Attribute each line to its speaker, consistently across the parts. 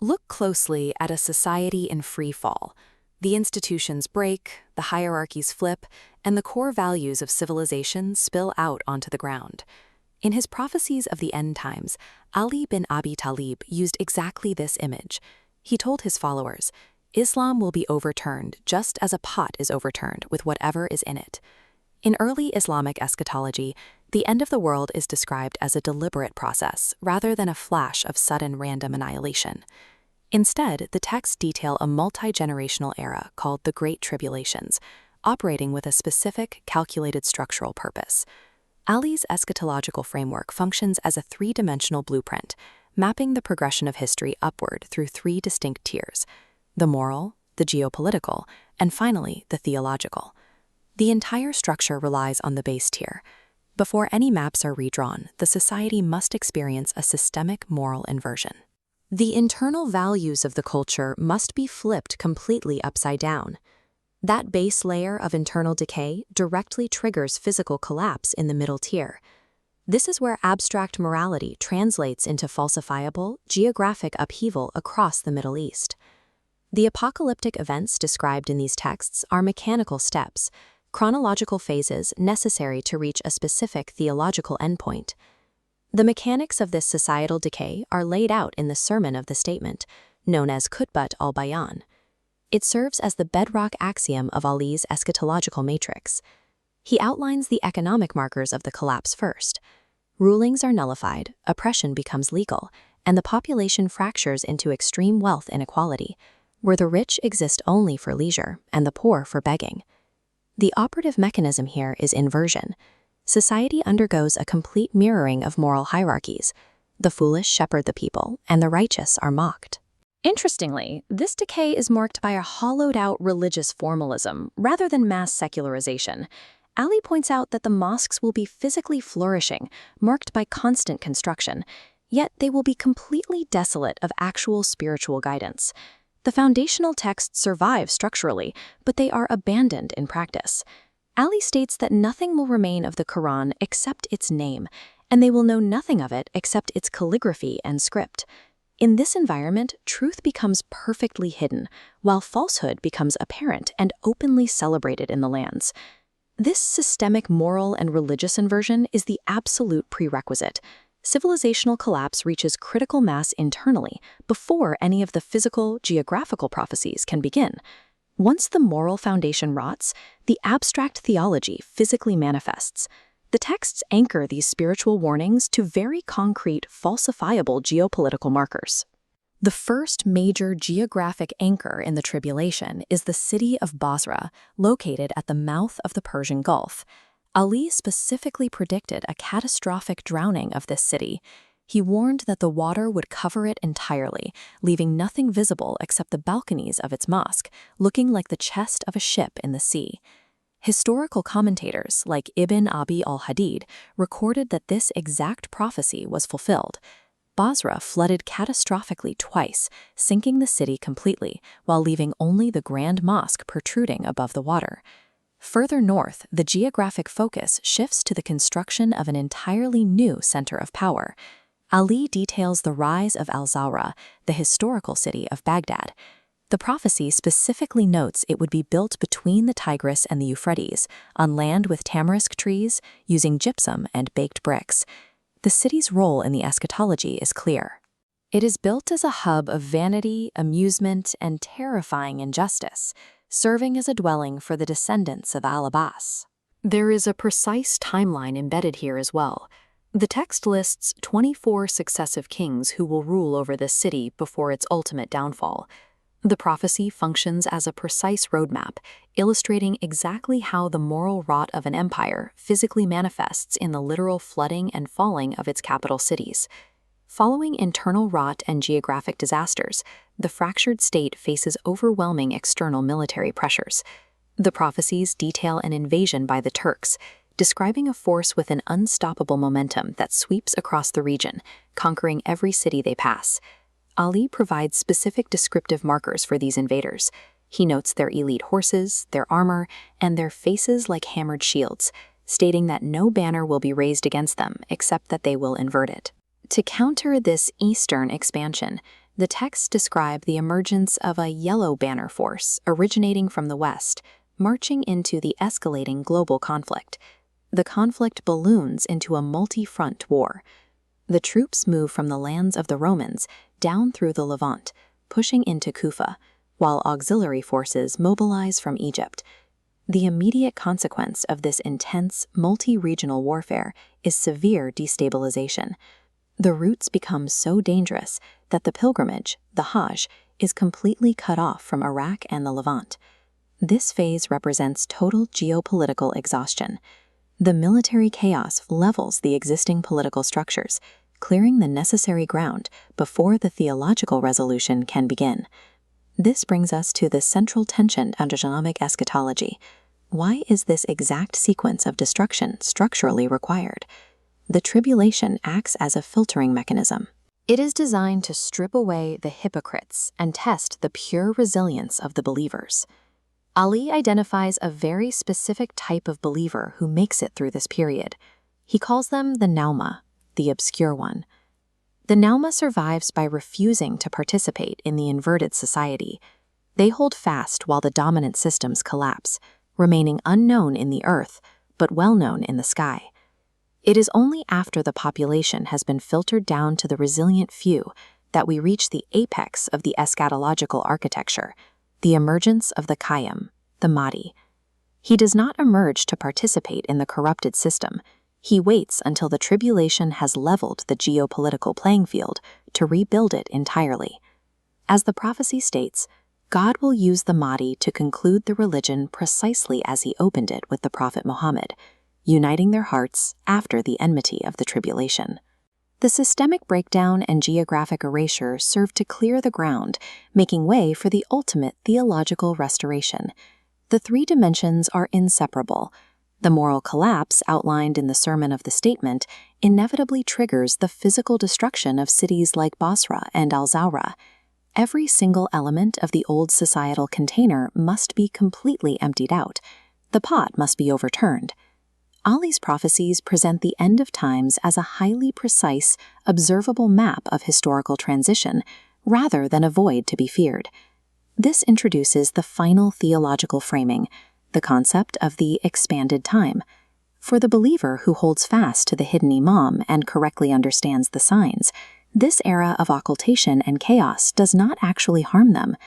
Speaker 1: Look closely at a society in free fall. The institutions break, the hierarchies flip, and the core values of civilization spill out onto the ground. In his prophecies of the end times, Ali bin Abi Talib used exactly this image. He told his followers, Islam will be overturned just as a pot is overturned with whatever is in it. In early Islamic eschatology, the end of the world is described as a deliberate process rather than a flash of sudden random annihilation. Instead, the texts detail a multi-generational era called the Great Tribulations, operating with a specific, calculated structural purpose. Ali's eschatological framework functions as a three-dimensional blueprint, mapping the progression of history upward through three distinct tiers: the moral, the geopolitical, and finally, the theological. The entire structure relies on the base tier. Before any maps are redrawn, the society must experience a systemic moral inversion. The internal values of the culture must be flipped completely upside down. That base layer of internal decay directly triggers physical collapse in the middle tier. This is where abstract morality translates into falsifiable, geographic upheaval across the Middle East. The apocalyptic events described in these texts are mechanical steps, chronological phases necessary to reach a specific theological endpoint. The mechanics of this societal decay are laid out in the sermon of the statement, known as Khutbat al-Bayan. It serves as the bedrock axiom of Ali's eschatological matrix. He outlines the economic markers of the collapse first. Rulings are nullified, oppression becomes legal, and the population fractures into extreme wealth inequality, where the rich exist only for leisure and the poor for begging. The operative mechanism here is inversion. Society undergoes a complete mirroring of moral hierarchies. The foolish shepherd the people, and the righteous are mocked.
Speaker 2: Interestingly, this decay is marked by a hollowed-out religious formalism rather than mass secularization. Ali points out that the mosques will be physically flourishing, marked by constant construction, yet they will be completely desolate of actual spiritual guidance. The foundational texts survive structurally, but they are abandoned in practice. Ali states that nothing will remain of the Quran except its name, and they will know nothing of it except its calligraphy and script. In this environment, truth becomes perfectly hidden, while falsehood becomes apparent and openly celebrated in the lands. This systemic moral and religious inversion is the absolute prerequisite. Civilizational collapse reaches critical mass internally before any of the physical, geographical prophecies can begin. Once the moral foundation rots, the abstract theology physically manifests. The texts anchor these spiritual warnings to very concrete, falsifiable geopolitical markers. The first major geographic anchor in the tribulation is the city of Basra, located at the mouth of the Persian Gulf. Ali specifically predicted a catastrophic drowning of this city. He warned that the water would cover it entirely, leaving nothing visible except the balconies of its mosque, looking like the chest of a ship in the sea. Historical commentators like Ibn Abi al-Hadid recorded that this exact prophecy was fulfilled. Basra flooded catastrophically twice, sinking the city completely, while leaving only the Grand Mosque protruding above the water. Further north, the geographic focus shifts to the construction of an entirely new center of power. Ali details the rise of Al-Zawra, the historical city of Baghdad. The prophecy specifically notes it would be built between the Tigris and the Euphrates, on land with tamarisk trees, using gypsum and baked bricks. The city's role in the eschatology is clear. It is built as a hub of vanity, amusement, and terrifying injustice, serving as a dwelling for the descendants of Al-Abbas. There is a precise timeline embedded here as well. The text lists 24 successive kings who will rule over this city before its ultimate downfall. The prophecy functions as a precise roadmap, illustrating exactly how the moral rot of an empire physically manifests in the literal flooding and falling of its capital cities. Following internal rot and geographic disasters, the fractured state faces overwhelming external military pressures. The prophecies detail an invasion by the Turks, describing a force with an unstoppable momentum that sweeps across the region, conquering every city they pass. Ali provides specific descriptive markers for these invaders. He notes their elite horses, their armor, and their faces like hammered shields, stating that no banner will be raised against them except that they will invert it. To counter this eastern expansion,
Speaker 1: The texts describe the emergence of a yellow banner force originating from the west, marching into the escalating global conflict. The conflict balloons into a multi-front war. The troops move from the lands of the Romans down through the Levant, pushing into Kufa, while auxiliary forces mobilize from Egypt. The immediate consequence of this intense, multi-regional warfare is severe destabilization. The routes become so dangerous that the pilgrimage, the Hajj, is completely cut off from Iraq and the Levant. This phase represents total geopolitical exhaustion. The military chaos levels the existing political structures, clearing the necessary ground before the theological resolution can begin. This brings us to the central tension under Islamic eschatology. Why is this exact sequence of destruction structurally required? The tribulation acts as a filtering mechanism. It is designed to strip away the hypocrites and test the pure resilience of the believers. Ali identifies a very specific type of believer who makes it through this period. He calls them the Nauma, the obscure one. The Nauma survives by refusing to participate in the inverted society. They hold fast while the dominant systems collapse, remaining unknown in the earth, but well known in the sky. It is only after the population has been filtered down to the resilient few that we reach the apex of the eschatological architecture, the emergence of the Qa'im, the Mahdi. He does not emerge to participate in the corrupted system. He waits until the tribulation has leveled the geopolitical playing field to rebuild it entirely. As the prophecy states, God will use the Mahdi to conclude the religion precisely as he opened it with the Prophet Muhammad, uniting their hearts after the enmity of the tribulation. The systemic breakdown and geographic erasure serve to clear the ground, making way for the ultimate theological restoration. The three dimensions are inseparable. The moral collapse outlined in the Sermon of the Statement inevitably triggers the physical destruction of cities like Basra and Al-Zawra. Every single element of the old societal container must be completely emptied out. The pot must be overturned. Ali's prophecies present the end of times as a highly precise, observable map of historical transition, rather than a void to be feared. This introduces the final theological framing, the concept of the expanded time. For the believer who holds fast to the hidden Imam and correctly understands the signs, this era of occultation and chaos does not actually harm them.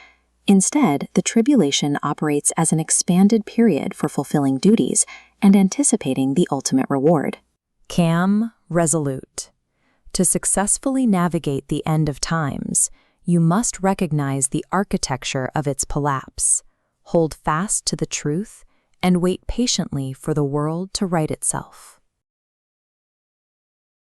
Speaker 1: Instead, the tribulation operates as an expanded period for fulfilling duties and anticipating the ultimate reward.
Speaker 3: Qa'im, resolute. To successfully navigate the end of times, you must recognize the architecture of its collapse, hold fast to the truth, and wait patiently for the world to right itself.